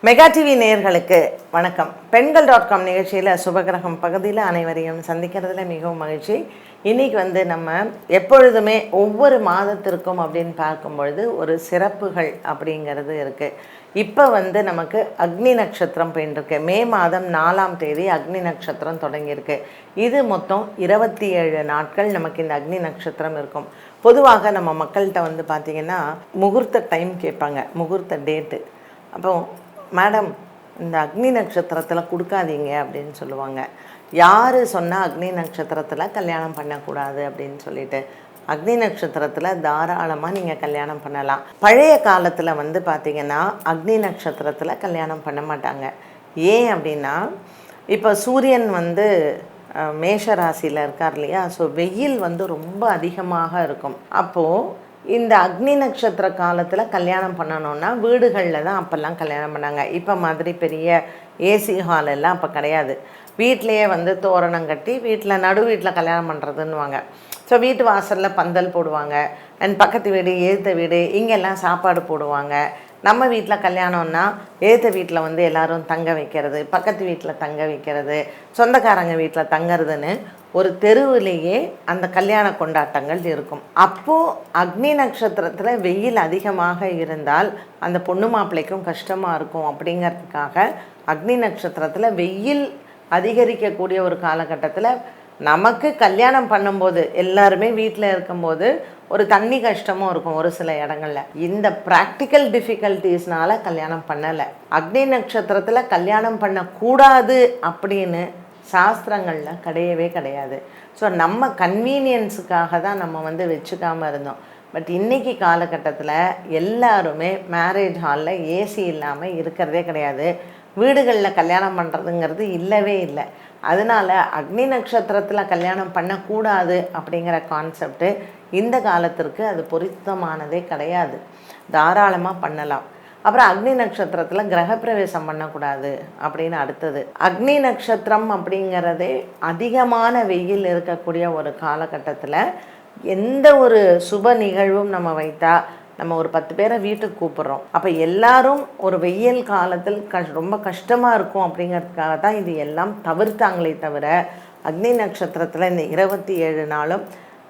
Mega TV நேயர்களுக்கு வணக்கம். பெண்கள்.com நிகழ்ச்சியில் சுபகிரகம் பகுதியில் அனைவரையும் சந்திக்கிறதுல மிகவும் மகிழ்ச்சி. இன்றைக்கி நம்ம எப்பொழுதுமே ஒவ்வொரு மாதத்திற்கும் அப்படின்னு பார்க்கும்பொழுது ஒரு சிறப்புகள் அப்படிங்கிறது இருக்குது. இப்போ நமக்கு அக்னி நட்சத்திரம் போயின்ட்டுருக்கு. மே மாதம் 4ஆம் தேதி அக்னி நட்சத்திரம் தொடங்கியிருக்கு. இது மொத்தம் 27 நாட்கள் நமக்கு இந்த அக்னி நட்சத்திரம் இருக்கும். பொதுவாக நம்ம மக்கள்கிட்ட பார்த்திங்கன்னா முகூர்த்த டைம் கேட்பாங்க, முகூர்த்த டேட்டு. அப்போ மேடம் இந்த அக்னி நட்சத்திரத்தில் கொடுக்காதீங்க அப்படின்னு சொல்லுவாங்க. யார் சொன்னால் அக்னி நட்சத்திரத்தில் கல்யாணம் பண்ணக்கூடாது அப்படின்னு சொல்லிட்டு? அக்னி நட்சத்திரத்தில் தாராளமாக நீங்கள் கல்யாணம் பண்ணலாம். பழைய காலத்தில் பார்த்திங்கன்னா அக்னி நட்சத்திரத்தில் கல்யாணம் பண்ண மாட்டாங்க. ஏன் அப்படின்னா, இப்போ சூரியன் மேஷ ராசியில் இருக்கார் இல்லையா, ஸோ வெயில் ரொம்ப அதிகமாக இருக்கும். அப்போது இந்த அக்னி நட்சத்திர காலத்தில் கல்யாணம் பண்ணணுன்னா வீடுகளில் தான் அப்போல்லாம் கல்யாணம் பண்ணாங்க. இப்போ மாதிரி பெரிய ஏசி ஹால் எல்லாம் அப்போ கிடையாது. வீட்லேயே தோரணம் கட்டி வீட்டில் நடு வீட்டில் கல்யாணம் பண்ணுறதுன்னுவாங்க. ஸோ வீட்டு வாசலில் பந்தல் போடுவாங்க. அண்ட் பக்கத்து வீடு எதிர்த்த வீடு இங்கெல்லாம் சாப்பாடு போடுவாங்க. நம்ம வீட்டில் கல்யாணம்னா எதிர்த்த வீட்டில் எல்லோரும் தங்க வைக்கிறது, பக்கத்து வீட்டில் தங்க வைக்கிறது, சொந்தக்காரங்க வீட்டில் தங்கிறதுன்னு ஒரு தெருவிலேயே அந்த கல்யாண கொண்டாட்டங்கள் இருக்கும். அப்போது அக்னி நட்சத்திரத்தில் வெயில் அதிகமாக இருந்தால் அந்த பொண்ணு மாப்பிள்ளைக்கும் கஷ்டமாக இருக்கும். அப்படிங்கிறதுக்காக அக்னி நட்சத்திரத்தில் வெயில் அதிகரிக்கக்கூடிய ஒரு காலகட்டத்தில் நமக்கு கல்யாணம் பண்ணும்போது எல்லாருமே வீட்டில் இருக்கும்போது ஒரு தண்ணி கஷ்டமும் இருக்கும் ஒரு சில இடங்களில். இந்த ப்ராக்டிக்கல் டிஃபிகல்ட்டிஸ்னால் கல்யாணம் பண்ணலை. அக்னி நட்சத்திரத்தில் கல்யாணம் பண்ணக்கூடாது அப்படின்னு சாஸ்திரங்களில் கிடையவே கிடையாது. ஸோ நம்ம கன்வீனியன்ஸுக்காக தான் நம்ம வச்சுக்காமல் இருந்தோம். பட் இன்றைக்கி காலகட்டத்தில் எல்லாருமே மேரேஜ் ஹாலில் ஏசி இல்லாமல் இருக்கிறதே கிடையாது. வீடுகளில் கல்யாணம் பண்ணுறதுங்கிறது இல்லவே இல்லை. அதனால் அக்னி நட்சத்திரத்தில் கல்யாணம் பண்ணக்கூடாது அப்படிங்கிற கான்செப்டு இந்த காலத்திற்கு அது பொருத்தமானதே கிடையாது. தாராளமாக பண்ணலாம். அப்புறம் அக்னி நட்சத்திரத்தில் கிரகப்பிரவேசம் பண்ணக்கூடாது அப்படின்னு அடுத்தது. அக்னி நட்சத்திரம் அப்படிங்கிறதே அதிகமான வெயில் இருக்கக்கூடிய ஒரு காலகட்டத்தில் எந்த ஒரு சுப நிகழ்வும் நம்ம வைத்தா நம்ம ஒரு 10 பேரை வீட்டுக்கு கூப்பிட்றோம். அப்போ எல்லாரும் ஒரு வெயில் காலத்தில் ரொம்ப கஷ்டமாக இருக்கும் அப்படிங்கிறதுக்காக தான் இது எல்லாம் தவிர்த்தாங்களே தவிர அக்னி நட்சத்திரத்தில் இந்த 27 நாளும்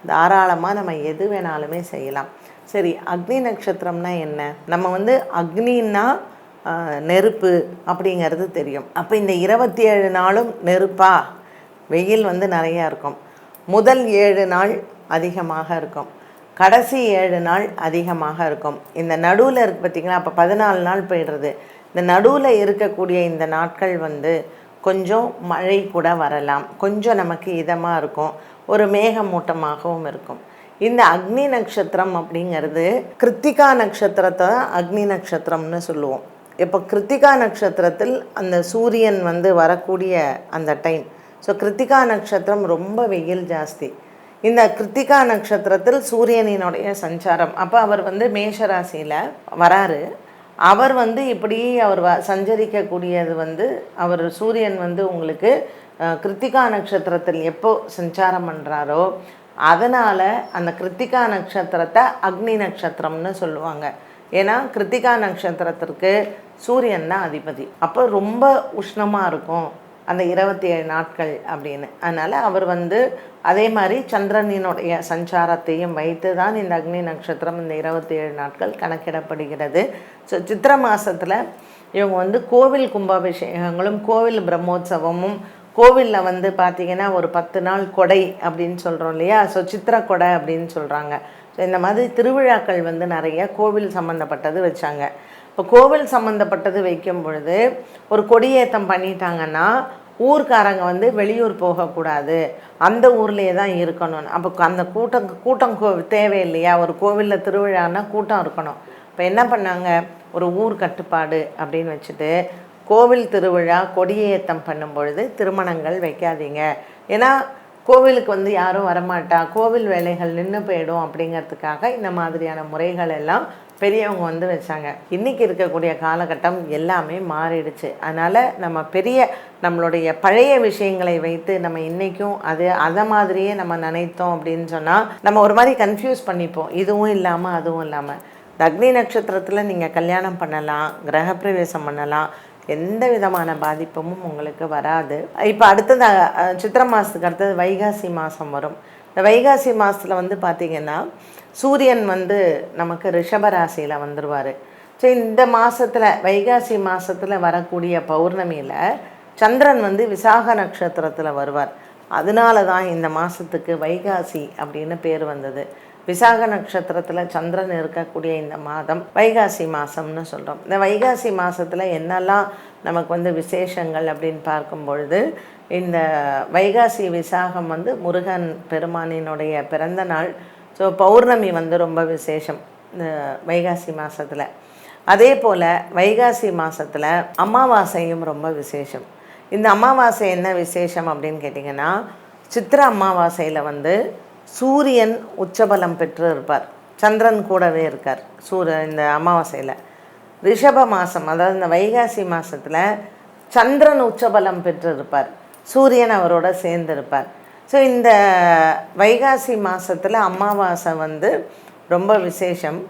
தாராளமாக நம்ம எது வேணாலுமே செய்யலாம். சரி, அக்னி நட்சத்திரம்னா என்ன? நம்ம அக்னின்னா நெருப்பு அப்படிங்கிறது தெரியும். அப்போ இந்த 27 நாளும் நெருப்பா? வெயில் நிறையா இருக்கும். முதல் 7 நாள் அதிகமாக இருக்கும், கடைசி 7 நாள் அதிகமாக இருக்கும். இந்த நடுவில் இருக்குது பார்த்திங்கன்னா, அப்போ 14 நாள் போயிடுறது. இந்த நடுவில் இருக்கக்கூடிய இந்த நாட்கள் கொஞ்சம் மழை கூட வரலாம், கொஞ்சம் நமக்கு இதமாக இருக்கும், ஒரு மேகமூட்டமாகவும் இருக்கும். இந்த அக்னி நட்சத்திரம் அப்படிங்கிறது கிருத்திகா நட்சத்திரத்தை தான் அக்னி நட்சத்திரம்னு சொல்லுவோம். இப்போ கிருத்திகா நட்சத்திரத்தில் அந்த சூரியன் வரக்கூடிய அந்த டைம். ஸோ கிருத்திகா நட்சத்திரம் ரொம்ப வெயில் ஜாஸ்தி. இந்த கிருத்திகா நட்சத்திரத்தில் சூரியனினுடைய சஞ்சாரம். அப்போ அவர் மேஷராசியில் வராரு. அவர் இப்படி அவர் சஞ்சரிக்கக்கூடியது அவர் சூரியன் உங்களுக்கு கிருத்திகா நட்சத்திரத்தில் எப்போ சஞ்சாரம் பண்ணுறாரோ அதனால் அந்த கிருத்திகா நட்சத்திரத்தை அக்னி நட்சத்திரம்னு சொல்லுவாங்க. ஏன்னா கிருத்திகா நட்சத்திரத்திற்கு சூரியன் தான் அதிபதி. அப்போ ரொம்ப உஷ்ணமாக இருக்கும் அந்த 27 நாட்கள் அப்படின்னு. அதனால் அவர் அதே மாதிரி சந்திரனினுடைய சஞ்சாரத்தையும் வைத்து தான் இந்த அக்னி நட்சத்திரம் இந்த 27 நாட்கள் கணக்கிடப்படுகிறது. ஸோ சித்திரை மாதத்தில் இவங்க கோவில் கும்பாபிஷேகங்களும் கோவில் பிரம்மோற்சவமும் கோவிலில் பார்த்திங்கன்னா ஒரு 10 நாள் கொடை அப்படின்னு சொல்கிறோம் இல்லையா, ஸோ சித்திரை கொடை அப்படின்னு சொல்கிறாங்க. ஸோ இந்த மாதிரி திருவிழாக்கள் நிறைய கோவில் சம்மந்தப்பட்டது வச்சாங்க. இப்போ கோவில் சம்மந்தப்பட்டது வைக்கும் பொழுது ஒரு கொடியேற்றம் பண்ணிட்டாங்கன்னா ஊர்க்காரங்க வெளியூர் போகக்கூடாது, அந்த ஊர்லேயே தான் இருக்கணும். அப்போ அந்த கூட்டம் தேவையில்லையா? ஒரு கோவிலில் திருவிழான்னா கூட்டம் இருக்கணும். இப்போ என்ன பண்ணாங்க, ஒரு ஊர் கட்டுப்பாடு அப்படின்னு வச்சுட்டு கோவில் திருவிழா கொடியேற்றம் பண்ணும் பொழுது திருமணங்கள் வைக்காதீங்க. ஏன்னா கோவிலுக்கு யாரும் வரமாட்டா, கோவில் வேலைகள் நின்று போயிடும் அப்படிங்கிறதுக்காக இந்த மாதிரியான முறைகள் எல்லாம் பெரியவங்க வச்சாங்க. இன்றைக்கி இருக்கக்கூடிய காலகட்டம் எல்லாமே மாறிடுச்சு. அதனால் நம்ம நம்மளுடைய பழைய விஷயங்களை வைத்து நம்ம இன்றைக்கும் அதை மாதிரியே நம்ம நினைத்தோம் அப்படின்னு சொன்னால் நம்ம ஒரு மாதிரி கன்ஃபியூஸ் பண்ணிப்போம். இதுவும் இல்லாமல் அதுவும் இல்லாமல். இந்த அக்னி நட்சத்திரத்தில் நீங்கள் கல்யாணம் பண்ணலாம், கிரகப்பிரவேசம் பண்ணலாம், எந்த விதமான பாதிப்பும் உங்களுக்கு வராது. இப்போ அடுத்தது சித்திரை மாதத்துக்கு அடுத்தது வைகாசி மாதம் வரும். இந்த வைகாசி மாதத்தில் வந்து பார்த்திங்கன்னா சூரியன் வந்து நமக்கு ரிஷபராசியில் வந்துடுவார். ஸோ இந்த மாதத்தில் வைகாசி மாதத்தில் வரக்கூடிய பௌர்ணமியில் சந்திரன் வந்து விசாக நட்சத்திரத்தில் வருவார். அதனால தான் இந்த மாதத்துக்கு வைகாசி அப்படின்னு பேர் வந்தது. விசாக நட்சத்திரத்தில் சந்திரன் இருக்கக்கூடிய இந்த மாதம் வைகாசி மாதம்னு சொல்கிறோம். இந்த வைகாசி மாதத்தில் என்னெல்லாம் நமக்கு வந்து விசேஷங்கள் அப்படின்னு பார்க்கும் பொழுது, இந்த வைகாசி விசாகம் வந்து முருகன் பெருமானினுடைய பிறந்த நாள். ஸோ பௌர்ணமி வந்து ரொம்ப விசேஷம் இந்த வைகாசி மாதத்தில். அதே போல் வைகாசி மாதத்தில் அமாவாசையும் ரொம்ப விசேஷம். இந்த அமாவாசை என்ன விசேஷம் அப்படின்னு கேட்டிங்கன்னா, சித்திரை அமாவாசையில் வந்து சூரியன் உச்சபலம் பெற்று இருப்பார், சந்திரன் கூடவே இருக்கார் இந்த அமாவாசையில். ரிஷப மாதம், அதாவது இந்த வைகாசி மாதத்தில் சந்திரன் உச்சபலம் பெற்று இருப்பார், சூரியன் அவரோட சேர்ந்திருப்பார். ஸோ இந்த வைகாசி மாதத்தில் அமாவாசை வந்து ரொம்ப விசேஷம்.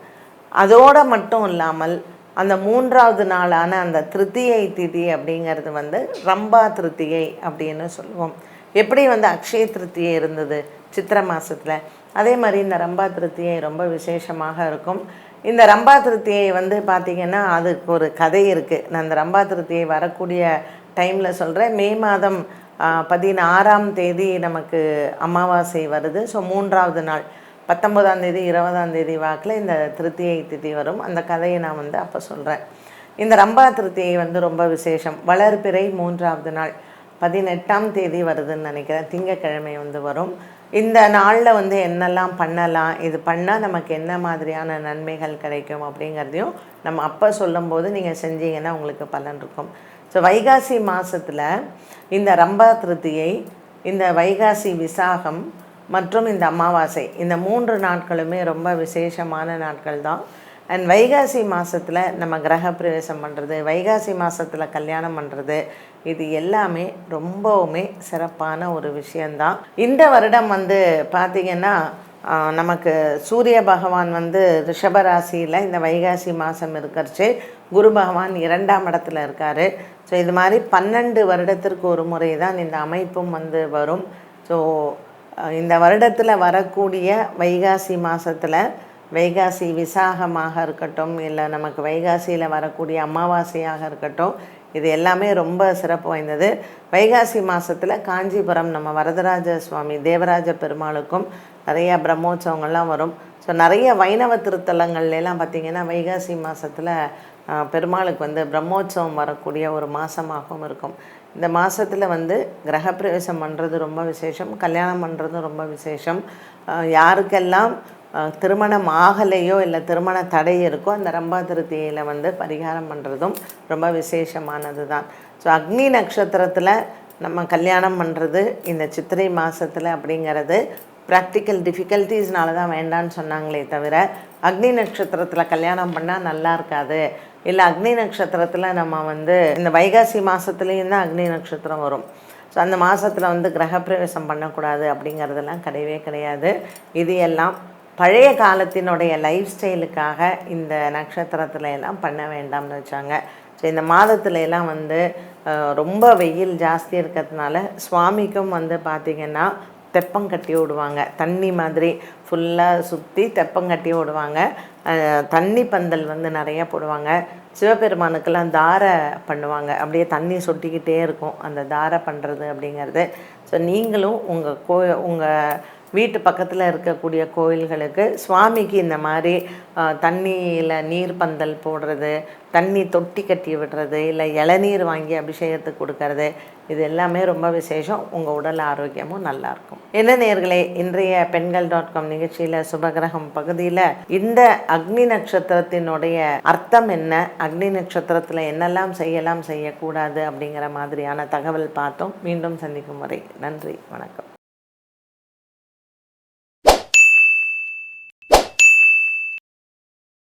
அதோடு மட்டும் இல்லாமல் அந்த 3வது நாளான அந்த திருத்தியை திதி அப்படிங்கிறது வந்து ரம்பா திருத்தியை அப்படின்னு சொல்லுவோம். எப்படி வந்து அக்ஷய திருத்தியை இருந்தது சித்திரை மாதத்தில், அதே மாதிரி இந்த ரம்பா திருத்தியை ரொம்ப விசேஷமாக இருக்கும். இந்த ரம்பா திருத்தியை வந்து பார்த்திங்கன்னா அதுக்கு ஒரு கதை இருக்குது. நான் இந்த ரம்பா திருத்தியை வரக்கூடிய டைமில் சொல்கிறேன். மே மாதம் 16ஆம் தேதி நமக்கு அமாவாசை வருது. ஸோ 3வது நாள் 19ஆம் தேதி 20ஆம் தேதி வாக்கில் இந்த திருத்தியை திதி வரும். அந்த கதையை நான் வந்து அப்போ சொல்கிறேன். இந்த ரம்பா திருத்தியை வந்து ரொம்ப விசேஷம். வளர்பிறை 3வது நாள் 18ஆம் தேதி வருதுன்னு நினைக்கிறேன், திங்கக்கிழமை வந்து வரும். இந்த நாளில் வந்து என்னெல்லாம் பண்ணலாம், இது பண்ணால் நமக்கு என்ன மாதிரியான நன்மைகள் கிடைக்கும் அப்படிங்கிறதையும் நம்ம அப்போ சொல்லும்போது நீங்கள் செஞ்சீங்கன்னா உங்களுக்கு பலன் இருக்கும். ஸோ வைகாசி மாதத்தில் இந்த ரம்பா திருத்தியை, இந்த வைகாசி விசாகம் மற்றும் இந்த அமாவாசை, இந்த 3 நாட்களுமே ரொம்ப விசேஷமான நாட்கள் தான். அண்ட் வைகாசி மாதத்தில் நம்ம கிரகப்பிரவேசம் பண்ணுறது, வைகாசி மாதத்தில் கல்யாணம் பண்ணுறது, இது எல்லாமே ரொம்பவுமே சிறப்பான ஒரு விஷயந்தான். இந்த வருடம் வந்து பார்த்திங்கன்னா நமக்கு சூரிய பகவான் வந்து ரிஷபராசியில் இந்த வைகாசி மாதம் இருக்கிறச்சு, குரு பகவான் 2ஆம் இடத்துல இருக்கார். ஸோ இது மாதிரி 12 வருடத்திற்கு ஒரு முறை தான் இந்த அமைப்பும் வந்து வரும். ஸோ இந்த வருடத்தில் வரக்கூடிய வைகாசி மாதத்தில் வைகாசி விசாகமாக இருக்கட்டும், இல்லை நமக்கு வைகாசியில் வரக்கூடிய அமாவாசையாக இருக்கட்டும், இது எல்லாமே ரொம்ப சிறப்பு வாய்ந்தது. வைகாசி மாதத்தில் காஞ்சிபுரம் நம்ம வரதராஜ சுவாமி தேவராஜ பெருமாளுக்கும் நிறையா பிரம்மோற்சவங்கள்லாம் வரும். ஸோ நிறைய வைணவ திருத்தலங்கள்லாம் பார்த்திங்கன்னா வைகாசி மாதத்தில் பெருமாளுக்கு வந்து பிரம்மோற்சவம் வரக்கூடிய ஒரு மாதமாகவும் இருக்கும். இந்த மாதத்தில் வந்து கிரகப்பிரவேசம் பண்ணுறது ரொம்ப விசேஷம், கல்யாணம் பண்ணுறதும் ரொம்ப விசேஷம். யாருக்கெல்லாம் திருமணம் ஆகலையோ இல்லை திருமண தடை இருக்கோ அந்த ரம்பா திருத்தியில் வந்து பரிகாரம் பண்ணுறதும் ரொம்ப விசேஷமானது தான். ஸோ அக்னி நட்சத்திரத்தில் நம்ம கல்யாணம் பண்ணுறது இந்த சித்திரை மாதத்தில் அப்படிங்கிறது ப்ராக்டிக்கல் டிஃபிகல்ட்டிஸ்னால தான் வேண்டான்னு சொன்னாங்களே தவிர, அக்னி நட்சத்திரத்தில் கல்யாணம் பண்ணால் நல்லா இருக்காது, இல்லை அக்னி நட்சத்திரத்தில் நம்ம வந்து இந்த வைகாசி மாதத்துலேயும் தான் அக்னி நட்சத்திரம் வரும், ஸோ அந்த மாதத்தில் வந்து கிரகப்பிரவேசம் பண்ணக்கூடாது அப்படிங்கிறதெல்லாம் கிடையவே கிடையாது. இது எல்லாம் பழைய காலத்தினுடைய லைஃப் ஸ்டைலுக்காக இந்த நட்சத்திரத்துல எல்லாம் பண்ண வேண்டாம்னு வச்சாங்க. ஸோ இந்த மாதத்துல எல்லாம் வந்து ரொம்ப வெயில் ஜாஸ்தி இருக்கிறதுனால சுவாமிக்கும் வந்து பார்த்திங்கன்னா தெப்பங்கட்டி விடுவாங்க, தண்ணி மாதிரி ஃபுல்லாக சுற்றி தெப்பங்கட்டி விடுவாங்க. தண்ணி பந்தல் வந்து நிறைய போடுவாங்க. சிவபெருமானுக்கெல்லாம் தாரை பண்ணுவாங்க, அப்படியே தண்ணி சொட்டிக்கிட்டே இருக்கும் அந்த தாரை பண்ணுறது அப்படிங்கிறது. ஸோ நீங்களும் உங்கள் வீட்டு பக்கத்தில் இருக்கக்கூடிய கோயில்களுக்கு சுவாமிக்கு இந்த மாதிரி தண்ணியில் நீர் பந்தல் போடுறது, தண்ணி தொட்டி கட்டி விடுறது, இல்லை இளநீர் வாங்கி அபிஷேகத்துக்கு கொடுக்கறது, இது எல்லாமே ரொம்ப விசேஷம். உங்கள் உடல் ஆரோக்கியமும் நல்லாயிருக்கும். என்ன நேயர்களே, இன்றைய பெண்கள்.com நிகழ்ச்சியில் சுபகிரகம் பகுதியில் இந்த அக்னி நட்சத்திரத்தினுடைய அர்த்தம் என்ன, அக்னி நட்சத்திரத்தில் என்னெல்லாம் செய்யலாம் செய்யக்கூடாது அப்படிங்கிற மாதிரியான தகவல் பார்த்தோம். மீண்டும் சந்திக்கும் வரை நன்றி, வணக்கம்.